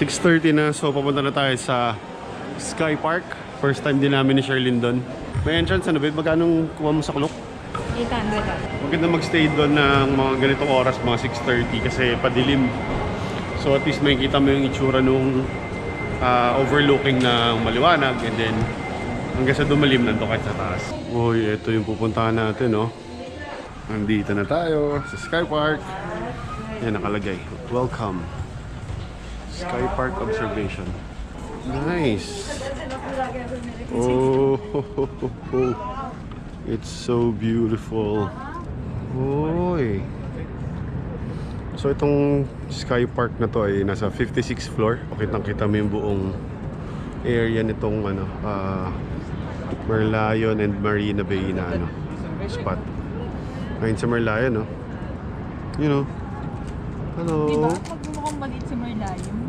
6:30 na, so papunta na tayo sa Sky Park. First time din namin ni Sherlyn doon. May entrance ano, babe? Magkano kuha mo sa clock? 800 ba? Maganda magstay doon ng mga ganitong oras, mga 6:30 kasi padilim. So at least makikita mo yung itsura nung overlooking ng maliwanag, and then hanggang sa dumalim nandun kahit sa taas. Uy, ito yung pupuntahan natin, no? Nandito na tayo sa Sky Park. Yan nakalagay, welcome Sky Park Observation. Nice. Oh, it's so beautiful. Uy. So itong Sky Park na to ay nasa 56th floor. Kitang-kita mo yung buong area nitong ano, Merlion and Marina Bay na ano, spot. Ngayon sa Merlion, no? You know. Hello. Diba? Pag mukhang maliit si Merlion.